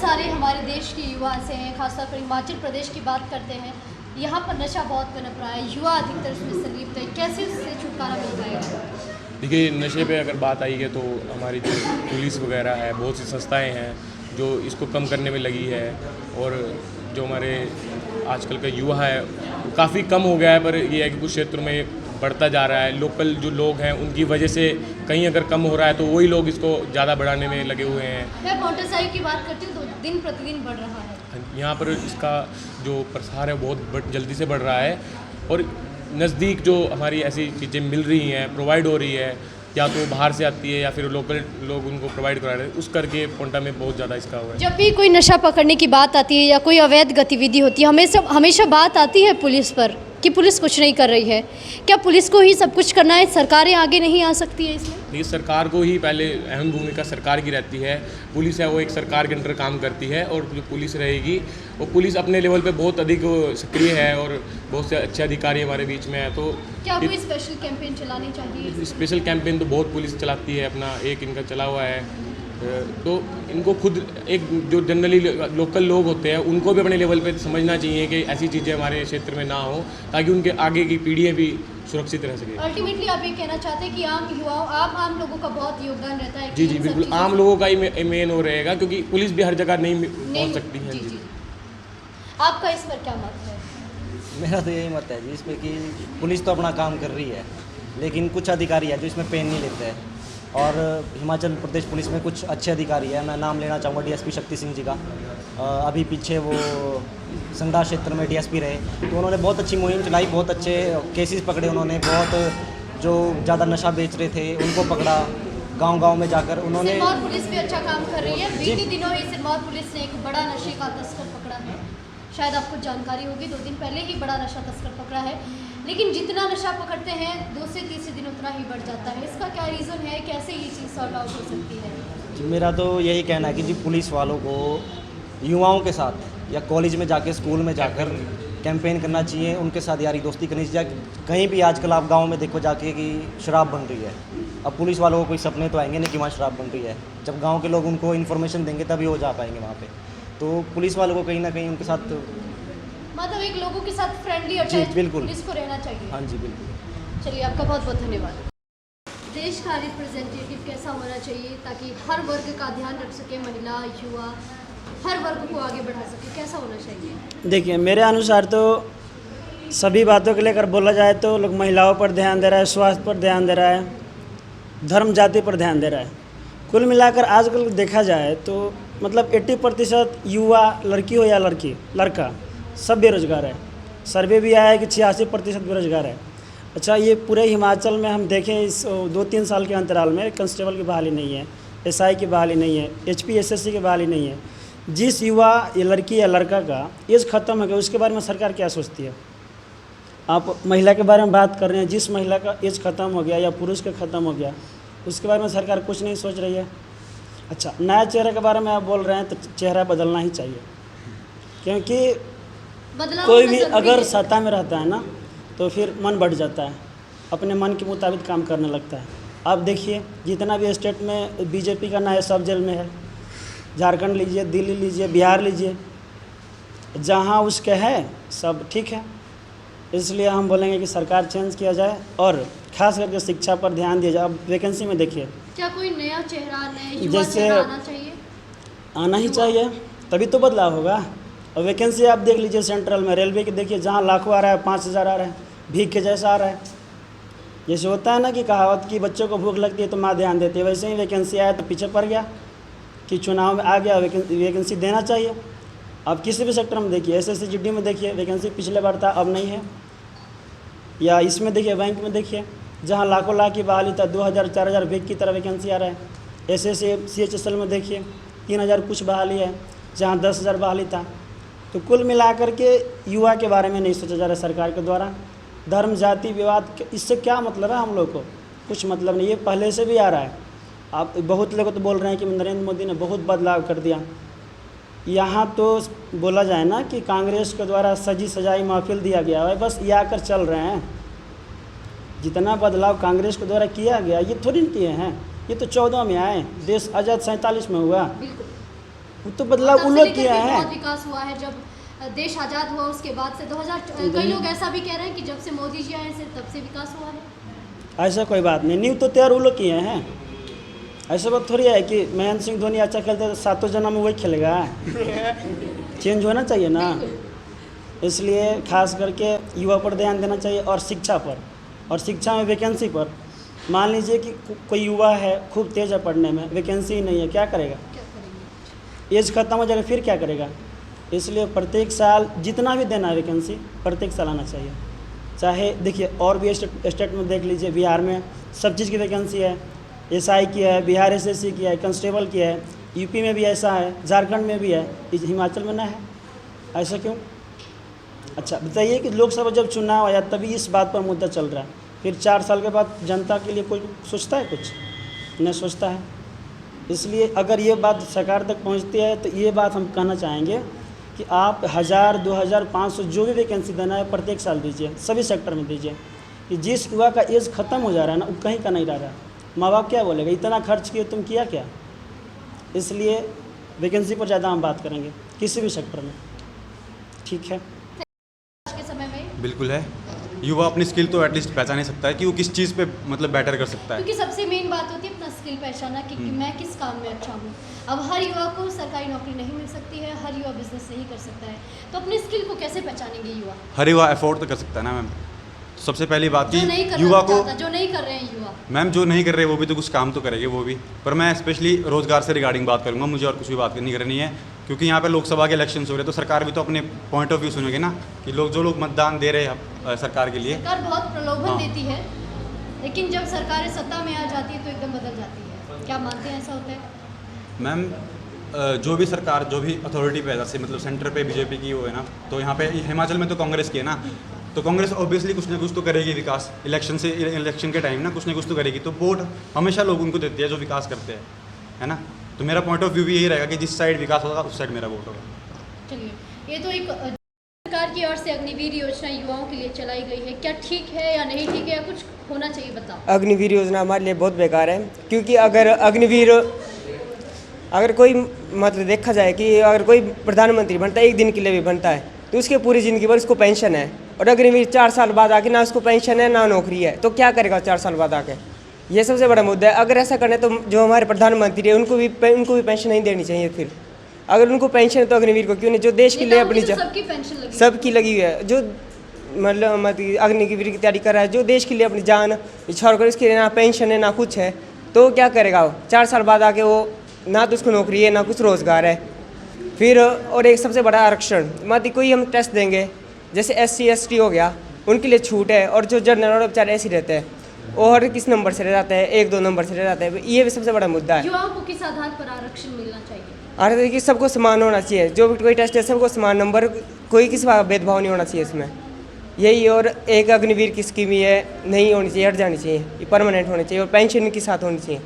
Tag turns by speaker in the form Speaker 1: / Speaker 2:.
Speaker 1: सारे हमारे देश के युवा ऐसे हैं, खासतौर पर हिमाचल प्रदेश की बात करते हैं, यहाँ पर नशा बहुत पनप रहा है, युवा अधिकतर उसमें संलिप्त है, कैसे उससे छुटकारा मिल पाएगा?
Speaker 2: देखिए, नशे पे अगर बात आई है तो हमारी जो पुलिस वगैरह है, बहुत सी संस्थाएं हैं जो इसको कम करने में लगी है। और जो हमारे आजकल का युवा है काफ़ी कम हो गया है, पर ये है कि कुछ क्षेत्रों में बढ़ता जा रहा है। लोकल जो लोग हैं उनकी वजह से कहीं अगर कम हो रहा है तो वही लोग इसको ज़्यादा बढ़ाने में लगे हुए हैं।
Speaker 1: मैं मोटरसाइकिल की बात करती हूँ तो दिन प्रतिदिन बढ़ रहा है।
Speaker 2: यहाँ पर इसका जो प्रसार है बहुत जल्दी से बढ़ रहा है, और नज़दीक जो हमारी ऐसी चीज़ें मिल रही हैं, प्रोवाइड हो रही है, या तो बाहर से आती है या फिर लोकल लोग उनको प्रोवाइड करा रहे हैं, उस करके पोंटा में बहुत ज़्यादा इसका हुआ है।
Speaker 1: जब भी कोई नशा पकड़ने की बात आती है या कोई अवैध गतिविधि होती है, हमेशा बात आती है पुलिस पर कि पुलिस कुछ नहीं कर रही है। क्या पुलिस को ही सब कुछ करना है, सरकारें आगे नहीं आ सकती है इसमें?
Speaker 2: देखिए, सरकार को ही पहले अहम भूमिका सरकार की रहती है। पुलिस है वो एक सरकार के अंडर काम करती है, और जो पुलिस रहेगी वो पुलिस अपने लेवल पे बहुत अधिक सक्रिय है और बहुत से अच्छे अधिकारी हमारे बीच में है। तो
Speaker 1: क्या कोई स्पेशल कैंपेन चलानी चाहिए?
Speaker 2: स्पेशल कैंपेन तो बहुत पुलिस चलाती है, अपना एक इनका चला हुआ है। तो इनको खुद एक जो जनरली लोकल लोग होते हैं उनको भी अपने लेवल पे समझना चाहिए कि ऐसी चीज़ें हमारे क्षेत्र में ना हो, ताकि उनके आगे की पीढ़ियाँ भी सुरक्षित रह सके।
Speaker 1: अल्टीमेटली आप ये कहना चाहते हैं कि आम युवाओं आम लोगों का बहुत योगदान रहता है?
Speaker 2: जी बिल्कुल, आम लोगों का ही मेन हो रहेगा, क्योंकि पुलिस भी हर जगह नहीं पहुंच सकती है। जी।
Speaker 1: आपका इस पर क्या मत है?
Speaker 3: मेरा तो यही मत है जी इसमें कि पुलिस तो अपना काम कर रही है, लेकिन कुछ अधिकारी है जो इसमें पेन नहीं लेते हैं। और हिमाचल प्रदेश पुलिस में कुछ अच्छे अधिकारी हैं, मैं नाम लेना चाहूँगा डीएसपी शक्ति सिंह जी का। अभी पीछे वो संगड़ा क्षेत्र में डीएसपी रहे, तो उन्होंने बहुत अच्छी मुहिम चलाई, बहुत अच्छे केसेस पकड़े उन्होंने। बहुत जो ज़्यादा नशा बेच रहे थे उनको पकड़ा, गांव-गांव में जाकर उन्होंने।
Speaker 1: सिरमौर पुलिस भी अच्छा काम कर रही है। बीते दिनों ही सिरमौर पुलिस ने एक बड़ा नशे का तस्कर पकड़ा है, शायद आपको जानकारी होगी, 2 दिन पहले ही बड़ा नशा तस्कर पकड़ा है। लेकिन जितना नशा पकड़ते हैं 2 से 3 दिन उतना ही बढ़ जाता है। इसका क्या रीज़न है, कैसे ये चीज़ सॉर्ट आउट हो सकती है?
Speaker 3: मेरा तो यही कहना है कि जी पुलिस वालों को युवाओं के साथ या कॉलेज में जाके, स्कूल में जाकर कैंपेन करना चाहिए, उनके साथ यारी दोस्ती करनी चाहिए। कहीं भी आजकल आप गांव में देखो जाके कि शराब बन रही है, अब पुलिस वालों को कोई सपने तो आएंगे नहीं कि वहाँ शराब बन रही है। जब गांव के लोग उनको इन्फॉर्मेशन देंगे तभी वो जा पाएंगे वहाँ पे। तो पुलिस वालों को कहीं ना कहीं उनके साथ
Speaker 1: मतलब एक लोगों के साथ फ्रेंडली और
Speaker 3: जी बिल्कुल
Speaker 1: पुलिस को रहना चाहिए।
Speaker 3: हाँ जी बिल्कुल।
Speaker 1: चलिए, आपका बहुत बहुत धन्यवाद। देश का रिप्रेजेंटेटिव कैसा होना चाहिए ताकि हर वर्ग का ध्यान रख सके, महिला, युवा, हर वर्ग को आगे बढ़ा सके, कैसा होना चाहिए?
Speaker 4: देखिए, मेरे अनुसार तो सभी बातों को लेकर बोला जाए तो लोग महिलाओं पर ध्यान दे रहा है, स्वास्थ्य पर ध्यान दे रहा है, धर्म जाति पर ध्यान दे रहा है। कुल मिलाकर आजकल देखा जाए तो मतलब 80% युवा, लड़की हो या लड़का, सब बेरोजगार है। सर्वे भी आया है कि 86% बेरोजगार है। अच्छा, ये पूरे हिमाचल में हम देखें इस 2-3 साल के अंतराल में कांस्टेबल की बहाली नहीं है, एसआई की बहाली नहीं है, एचपी एसएससी की बहाली नहीं है। जिस युवा या लड़की या लड़का का एज ख़त्म हो गया उसके बारे में सरकार क्या सोचती है? आप महिला के बारे में बात कर रहे हैं, जिस महिला का एज ख़त्म हो गया या पुरुष का ख़त्म हो गया उसके बारे में सरकार कुछ नहीं सोच रही है। अच्छा, नया चेहरे के बारे में आप बोल रहे हैं तो चेहरा बदलना ही चाहिए, क्योंकि कोई भी अगर सत्ता में रहता है ना तो फिर मन बढ़ जाता है, अपने मन के मुताबिक काम करने लगता है। आप देखिए, जितना भी स्टेट में बीजेपी का नया सब जेल में है, झारखंड लीजिए, दिल्ली लीजिए, बिहार लीजिए, जहाँ उसके है सब ठीक है। इसलिए हम बोलेंगे कि सरकार चेंज किया जाए और ख़ास करके शिक्षा पर ध्यान दिया जाए। अब वैकेंसी में देखिए,
Speaker 1: क्या कोई नया चेहरा, नया युवा
Speaker 4: जैसे
Speaker 1: चेहरा आना चाहिए?
Speaker 4: आना ही चाहिए, तभी तो बदलाव होगा। और वैकेंसी आप देख लीजिए, सेंट्रल में रेलवे की देखिए, जहाँ लाखों आ रहा है, 5000 आ रहा है, भीख के जैसा आ रहा है। जैसे होता है ना कि कहावत कि बच्चों को भूख लगती है तो माँ ध्यान देती है, वैसे ही वैकेंसी आया तो पीछे पड़ गया कि चुनाव में आ गया, वैकेंसी देना चाहिए। अब किसी भी सेक्टर में देखिए, SSC-GD में देखिए, वैकेंसी पिछले बार था, अब नहीं है। या इसमें देखिए, बैंक में देखिए, जहाँ लाखों लाख की बहाली था, 2000-4000 भीख की तरह वैकेंसी आ रहा है। SSC CHSL में देखिए 3000 कुछ बहाली है, जहाँ 10,000 बहाली था। तो कुल मिलाकर के युवा के बारे में नहीं सोचा जा रहा है सरकार के द्वारा। धर्म जाति विवाद, इससे क्या मतलब है? हम लोग को कुछ मतलब नहीं, ये पहले से भी आ रहा है। आप बहुत लोग तो बोल रहे हैं कि नरेंद्र मोदी ने बहुत बदलाव कर दिया। यहाँ तो बोला जाए ना कि कांग्रेस के द्वारा सजी सजाई महफिल दिया गया है, बस ये आकर चल रहे हैं। जितना बदलाव कांग्रेस के द्वारा किया गया ये थोड़ी न किए हैं, ये तो 14 में आए, देश आज़ाद 47 में हुआ। वो तो बदलाव
Speaker 1: तब
Speaker 4: उन
Speaker 1: से
Speaker 4: लोग
Speaker 1: लेकर
Speaker 4: किया
Speaker 1: के
Speaker 4: है।
Speaker 1: बहुत विकास हुआ है। जब देश आज़ाद हुआ उसके बाद से 2000 कई लोग ऐसा भी कह रहे हैं कि जब से मोदी जी आए हैं तब से विकास हुआ है।
Speaker 4: ऐसा कोई बात नहीं, नींव तो तैयार वो लोग किए हैं। ऐसा बात थोड़ी है कि महेंद्र सिंह धोनी अच्छा खेलते तो सातों जना में वही खेलेगा। चेंज होना चाहिए ना, इसलिए खास करके युवा पर ध्यान देना चाहिए और शिक्षा पर, और शिक्षा में वैकेंसी पर। मान लीजिए कि कोई युवा है खूब तेज है पढ़ने में, वैकेंसी ही नहीं है, क्या करेगा?
Speaker 1: क्या करेंगे?
Speaker 4: एज खत्म हो जाएगा फिर क्या करेगा? इसलिए प्रत्येक साल जितना भी देना है वैकेंसी प्रत्येक साल आना चाहिए। चाहे देखिए और भी स्टेट में देख लीजिए, बिहार में सब चीज़ की वैकेंसी है, एसआई की है, बिहार एसएससी की है, कांस्टेबल की है, यूपी में भी ऐसा है, झारखंड में भी है, हिमाचल में ना है। ऐसा क्यों? अच्छा बताइए कि लोकसभा जब चुनाव आया तभी इस बात पर मुद्दा चल रहा है, फिर 4 साल के बाद जनता के लिए कोई सोचता है? कुछ नहीं सोचता है। इसलिए अगर ये बात सरकार तक पहुंचती है तो ये बात हम कहना चाहेंगे कि आप 1000, 2000, 500 जो भी वैकेंसी देना है प्रत्येक साल दीजिए, सभी सेक्टर में दीजिए। कि जिस युवा का एज ख़त्म हो जा रहा है ना, वो कहीं का नहीं रह रहा, माँ बाप क्या बोलेगा, इतना खर्च किए तुम किया क्या? इसलिए वैकेंसी पर ज़्यादा हम बात करेंगे किसी भी सेक्टर में। ठीक है,
Speaker 1: आज के समय में
Speaker 5: बिल्कुल है। युवा अपनी स्किल तो एटलीस्ट पहचान ही सकता है कि वो किस चीज़ पे मतलब बेटर कर सकता है।
Speaker 1: क्योंकि सबसे मेन बात होती है अपना स्किल पहचाना कि मैं किस काम में अच्छा हूँ। अब हर युवा को सरकारी नौकरी नहीं मिल सकती है, हर युवा बिजनेस नहीं कर सकता है, तो अपने स्किल को कैसे पहचानेंगे युवा?
Speaker 5: हर युवा अफोर्ड तो कर सकता है ना मैम। सबसे पहली बात
Speaker 1: जो नहीं
Speaker 5: कि
Speaker 1: करना
Speaker 5: युवा को,
Speaker 1: चाहता, जो नहीं कर रहे हैं युवा,
Speaker 5: मैम जो नहीं कर रहे वो भी तो कुछ काम तो करेंगे वो भी। पर मैं स्पेशली रोजगार से रिगार्डिंग बात करूंगा, मुझे और कुछ भी बात नहीं करनी है, क्योंकि यहाँ पे लोकसभा के इलेक्शन हो रहे हैं तो सरकार भी तो अपने पॉइंट ऑफ व्यू सुनेगी ना कि जो लोग मतदान दे रहे हैं सरकार के लिए।
Speaker 1: सरकार बहुत प्रलोभन
Speaker 5: हाँ।
Speaker 1: देती है, लेकिन जब सरकारें सत्ता में आ जाती है तो एकदम बदल जाती है। क्या मानते हैं ऐसा होता है?
Speaker 5: मैम जो भी सरकार, जो भी अथॉरिटी पे है, जैसे मतलब सेंटर पे बीजेपी की वो है ना, तो यहाँ पे हिमाचल में तो कांग्रेस की है ना, तो कांग्रेस ऑब्वियसली कुछ ना कुछ तो करेगी विकास। इलेक्शन के टाइम ना कुछ तो करेगी, तो वोट हमेशा लोग उनको देते हैं जो विकास करते हैं, है ना। तो मेरा पॉइंट ऑफ व्यू भी यही रहेगा कि जिस साइड विकास होगा उस साइड मेरा वोट होगा।
Speaker 1: चलिए, ये तो एक सरकार की ओर से अग्निवीर योजना युवाओं के लिए चलाई गई है, क्या ठीक है या नहीं ठीक है, या कुछ होना चाहिए, बताओ।
Speaker 6: अग्निवीर योजना हमारे लिए बहुत बेकार है, क्योंकि अगर कोई मतलब देखा जाए कि अगर कोई प्रधानमंत्री बनता है, एक दिन के लिए भी बनता है, तो उसके पूरी ज़िंदगी भर उसको पेंशन है, और अग्निवीर 4 साल बाद आके ना उसको पेंशन है ना नौकरी है, तो क्या करेगा 4 साल बाद आके? ये सबसे बड़ा मुद्दा है। अगर ऐसा करने तो जो हमारे प्रधानमंत्री है उनको भी पेंशन नहीं देनी चाहिए। फिर अगर उनको पेंशन है तो अग्निवीर को क्यों नहीं, जो देश के लिए अपनी
Speaker 1: सबकी पेंशन लगी,
Speaker 6: सबकी लगी हुई है, जो मतलब अग्निवीर की तैयारी कर रहा है, जो देश के लिए अपनी जान छोड़ कर, इसके लिए ना पेंशन है ना कुछ है, तो क्या करेगा वो? 4 साल बाद आके वो ना तो उसको नौकरी है ना कुछ रोज़गार है। फिर और एक सबसे बड़ा आरक्षण, मतलब कोई हम टेस्ट देंगे, जैसे SC ST हो गया, उनके लिए छूट है, और जो जनरल बेचारे ऐसे रहते हैं वो हर किस नंबर से रह जाते हैं, 1-2 नंबर से रह जाते हैं। ये भी सबसे बड़ा मुद्दा है।
Speaker 1: युवाओं को किस आधार पर आरक्षण मिलना चाहिए?
Speaker 6: और देखिए सबको समान होना चाहिए, जो भी कोई टेस्ट है सबको समान नंबर, कोई किसी का भेदभाव नहीं होना चाहिए इसमें। यही, और एक अग्निवीर की स्कीम ये नहीं होनी चाहिए, हट जानी चाहिए, ये परमानेंट होनी चाहिए, और पेंशन के साथ होनी चाहिए।